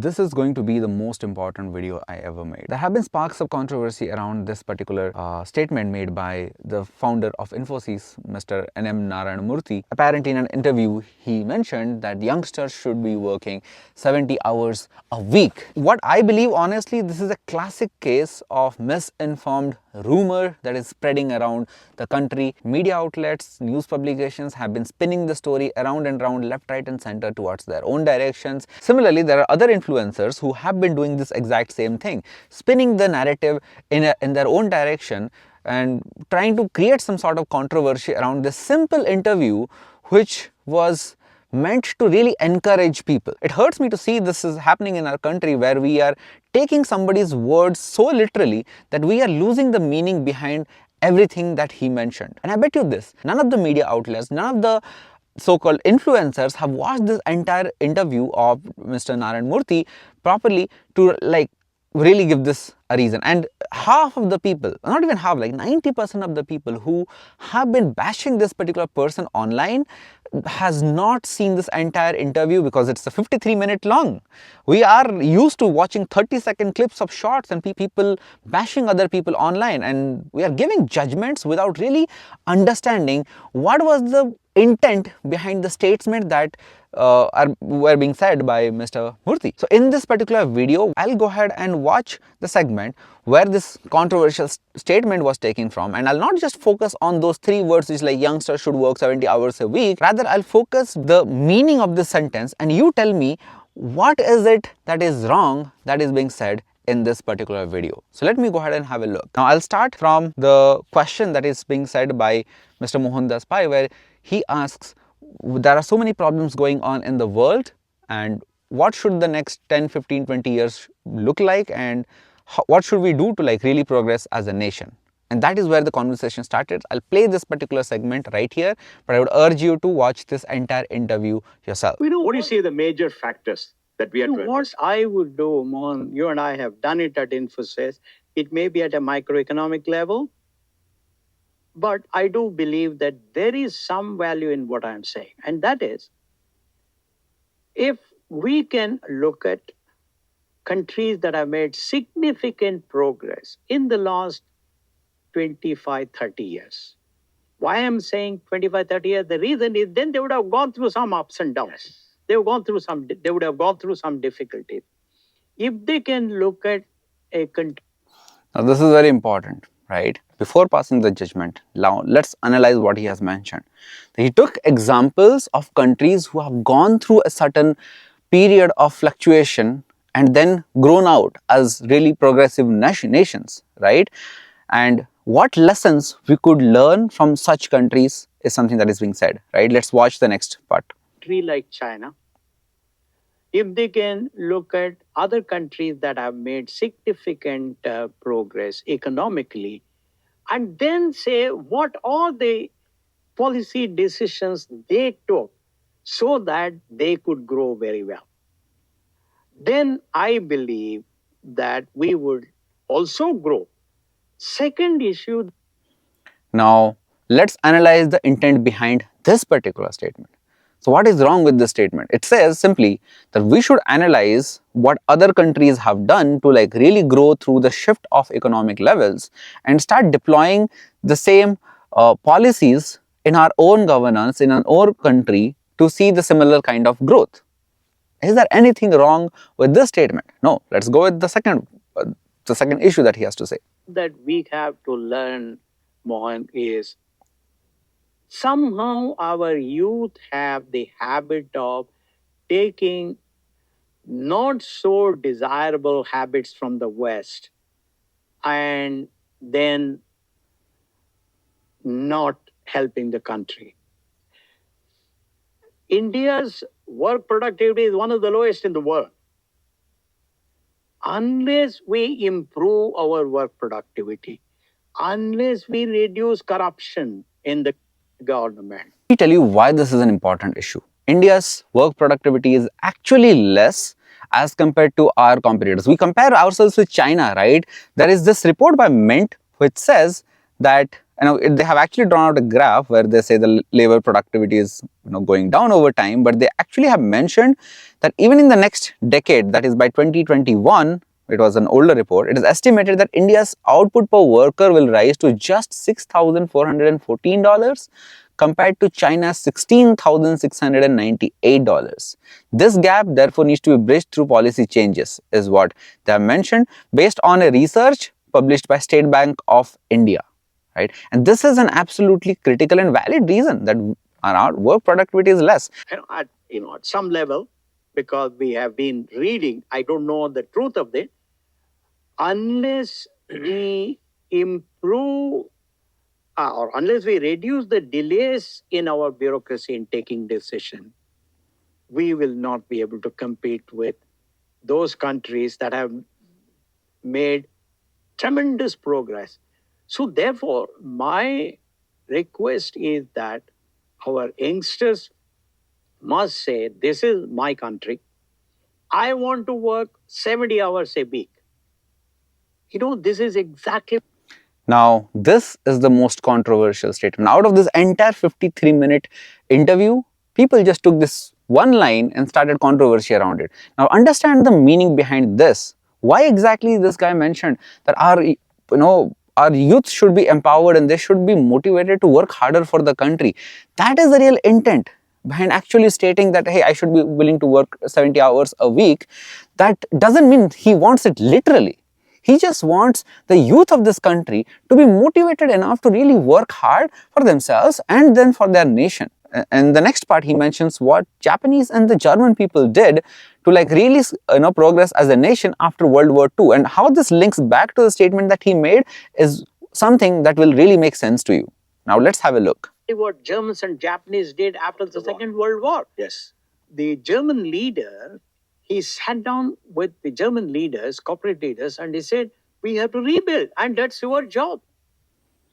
this is going to be the most important video I ever made. There have been sparks of controversy around this particular statement made by the founder of Infosys, Mr. N.M. Narayana Murthy. Apparently in an interview, he mentioned that youngsters should be working 70 hours a week. What I believe, honestly, this is a classic case of misinformed rumor that is spreading around the country. Media outlets, news publications have been spinning the story around and around, left, right and center towards their own directions. Similarly, there are other influencers who have been doing this exact same thing, spinning the narrative in their own direction and trying to create some sort of controversy around this simple interview, which was meant to really encourage people. It hurts me to see this is happening in our country, where we are taking somebody's words so literally that we are losing the meaning behind everything that he mentioned. And I bet you this, none of the media outlets, none of the so-called influencers have watched this entire interview of Mr. Narayan Murthy properly to really give this a reason. And half of the people, not even half, 90% of the people who have been bashing this particular person online has not seen this entire interview, because it's a 53-minute long. We are used to watching 30-second clips of shorts and people bashing other people online, and we are giving judgments without really understanding what was the intent behind the statement that were being said by Mr. Murthy. So in this particular video, I'll go ahead and watch the segment where this controversial statement was taken from, and I'll not just focus on those three words which like youngsters should work 70 hours a week. Rather, I'll focus the meaning of this sentence, and you tell me what is it that is wrong that is being said in this particular video. So let me go ahead and have a look. Now I'll start from the question that is being said by Mr. Mohandas Pai, where he asks, there are so many problems going on in the world, and what should the next 10, 15, 20 years look like, and what should we do to really progress as a nation? And that is where the conversation started. I'll play this particular segment right here, but I would urge you to watch this entire interview yourself. What do you see the major factors that we are doing? What I would do, Mohan, you and I have done it at Infosys. It may be at a microeconomic level, but I do believe that there is some value in what I'm saying. And that is, if we can look at countries that have made significant progress in the last 25, 30 years. Why I'm saying 25, 30 years, the reason is then they would have gone through some ups and downs. They would have gone through some difficulties. If they can look at a country. Now this is very important, right? Before passing the judgment, now let's analyze what he has mentioned. He took examples of countries who have gone through a certain period of fluctuation and then grown out as really progressive nations, right? And what lessons we could learn from such countries is something that is being said, right? Let's watch the next part. Country like China, if they can look at other countries that have made significant progress economically, and then say what are the policy decisions they took so that they could grow very well, then I believe that we would also grow. Second issue. Now, let's analyze the intent behind this particular statement. So what is wrong with this statement? It says simply that we should analyze what other countries have done to really grow through the shift of economic levels and start deploying the same policies in our own governance, in our own country, to see the similar kind of growth. Is there anything wrong with this statement? No. Let's go with the second issue that he has to say. That we have to learn, Mohan, is somehow our youth have the habit of taking not so desirable habits from the West and then not helping the country. India's work productivity is one of the lowest in the world. Unless we improve our work productivity, unless we reduce corruption in the government. Let me tell you why this is an important issue. India's work productivity is actually less as compared to our competitors. We compare ourselves with China, right? There is this report by Mint which says that they have actually drawn out a graph where they say the labor productivity is going down over time, but they actually have mentioned that even in the next decade, that is by 2021, it was an older report, it is estimated that India's output per worker will rise to just $6,414 compared to China's $16,698. This gap therefore needs to be bridged through policy changes, is what they have mentioned based on a research published by State Bank of India. Right? And this is an absolutely critical and valid reason that our work productivity is less. At some level, because we have been reading, I don't know the truth of it, unless we improve or unless we reduce the delays in our bureaucracy in taking decision, we will not be able to compete with those countries that have made tremendous progress. So therefore, my request is that our youngsters must say, this is my country. I want to work 70 hours a week. This is exactly. Now, this is the most controversial statement. Out of this entire 53-minute interview, people just took this one line and started controversy around it. Now, understand the meaning behind this. Why exactly this guy mentioned that our youth should be empowered and they should be motivated to work harder for the country. That is the real intent behind actually stating that, hey, I should be willing to work 70 hours a week. That doesn't mean he wants it literally. He just wants the youth of this country to be motivated enough to really work hard for themselves and then for their nation. And the next part, he mentions what Japanese and the German people did to really progress as a nation after World War II, and how this links back to the statement that he made is something that will really make sense to you. Now let's have a look. What Germans and Japanese did after the Second World War. Yes. The German leader, he sat down with the German leaders, corporate leaders, and he said, we have to rebuild, and that's your job.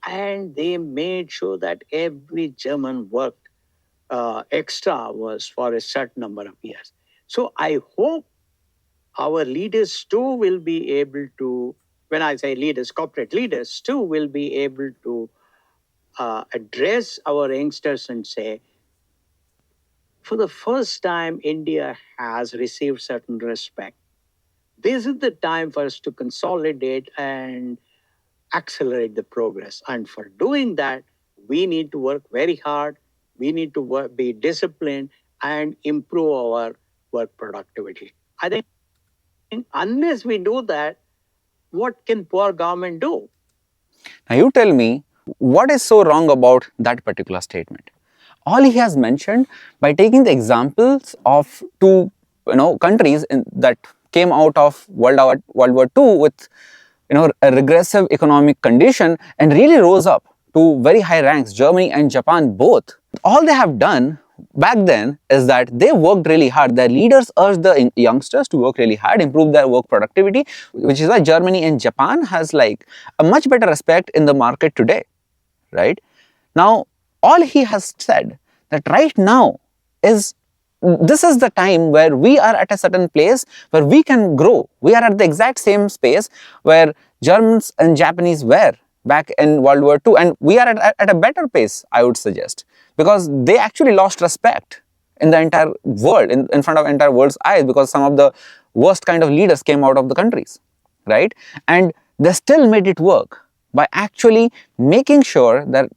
And they made sure that every German worked extra hours for a certain number of years. So I hope our leaders too will be able to, when I say leaders, corporate leaders too will be able to address our youngsters and say, for the first time, India has received certain respect. This is the time for us to consolidate and accelerate the progress. And for doing that, we need to work very hard. We need to be disciplined and improve our work productivity. I think unless we do that, what can poor government do? Now you tell me, what is so wrong about that particular statement? All he has mentioned, by taking the examples of two countries that came out of World War II with a regressive economic condition and really rose up to very high ranks, Germany and Japan both. All they have done back then is that they worked really hard. Their leaders urged the youngsters to work really hard, improve their work productivity, which is why Germany and Japan has a much better respect in the market today, right? Now, all he has said that right now is, this is the time where we are at a certain place where we can grow. We are at the exact same space where Germans and Japanese were back in World War II, and we are at a better pace, I would suggest, because they actually lost respect in the entire world, in front of entire world's eyes, because some of the worst kind of leaders came out of the countries, right? And they still made it work by actually making sure that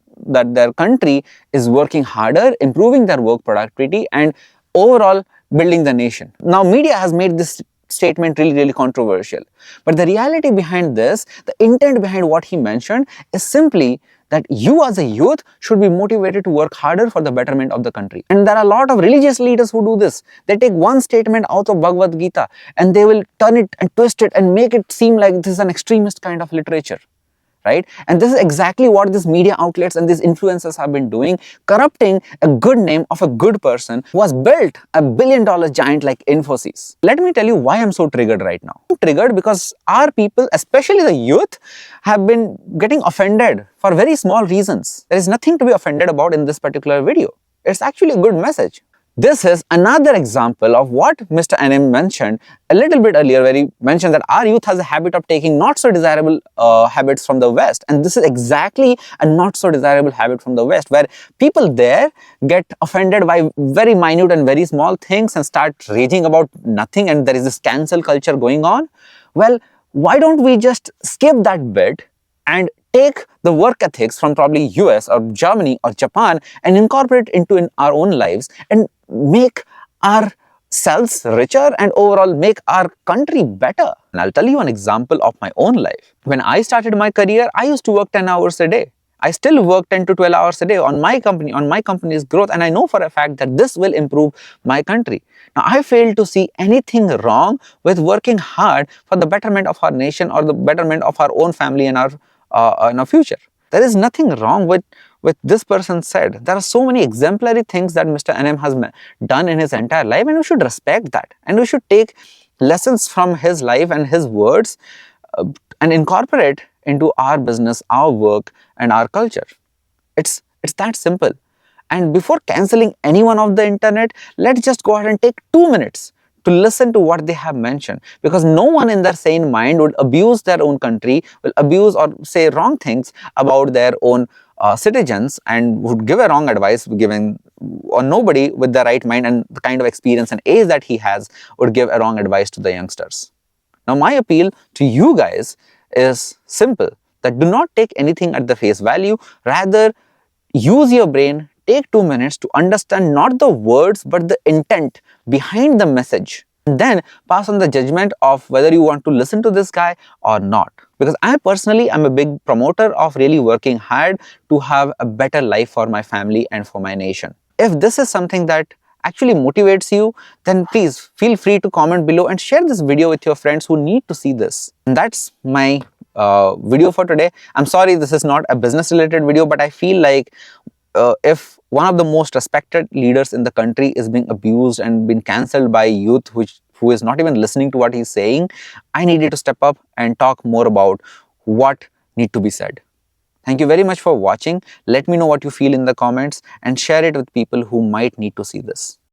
their country is working harder, improving their work productivity, and overall building the nation. Now, media has made this statement really controversial, but the reality behind this, the intent behind what he mentioned, is simply that you as a youth should be motivated to work harder for the betterment of the country. And there are a lot of religious leaders who do this. They take one statement out of Bhagavad Gita and they will turn it and twist it and make it seem like this is an extremist kind of literature, right? And this is exactly what these media outlets and these influencers have been doing, corrupting a good name of a good person who has built a billion-dollar giant like Infosys. Let me tell you why I'm so triggered right now. I'm triggered because our people, especially the youth, have been getting offended for very small reasons. There is nothing to be offended about in this particular video. It's actually a good message. This is another example of what Mr. NM mentioned a little bit earlier, where he mentioned that our youth has a habit of taking not so desirable habits from the West. And this is exactly a not so desirable habit from the West, where people there get offended by very minute and very small things and start raging about nothing, and there is this cancel culture going on. Well, why don't we just skip that bit and take the work ethics from probably US or Germany or Japan and incorporate it into our own lives and make ourselves richer and overall make our country better. And I'll tell you an example of my own life. When I started my career, I used to work 10 hours a day. I still work 10 to 12 hours a day on my company's growth, and I know for a fact that this will improve my country. Now, I fail to see anything wrong with working hard for the betterment of our nation or the betterment of our own family and our future. There is nothing wrong with this person said. There are so many exemplary things that Mr. NM has done in his entire life, and we should respect that. And we should take lessons from his life and his words and incorporate into our business, our work, and our culture. It's that simple. And before canceling anyone off the internet, let's just go ahead and take 2 minutes to listen to what they have mentioned, because no one in their sane mind would abuse their own country, will abuse or say wrong things about their own citizens, and would give a wrong advice given, or nobody with the right mind and the kind of experience and age that he has would give a wrong advice to the youngsters. Now, my appeal to you guys is simple, that do not take anything at the face value. Rather, use your brain, take 2 minutes to understand not the words but the intent behind the message. And then pass on the judgment of whether you want to listen to this guy or not. Because I personally am a big promoter of really working hard to have a better life for my family and for my nation. If this is something that actually motivates you, then please feel free to comment below and share this video with your friends who need to see this. And that's my video for today. I'm sorry this is not a business related video, but I feel like if one of the most respected leaders in the country is being abused and being cancelled by youth who is not even listening to what he's saying, I needed to step up and talk more about what need to be said. Thank you very much for watching. Let me know what you feel in the comments and share it with people who might need to see this.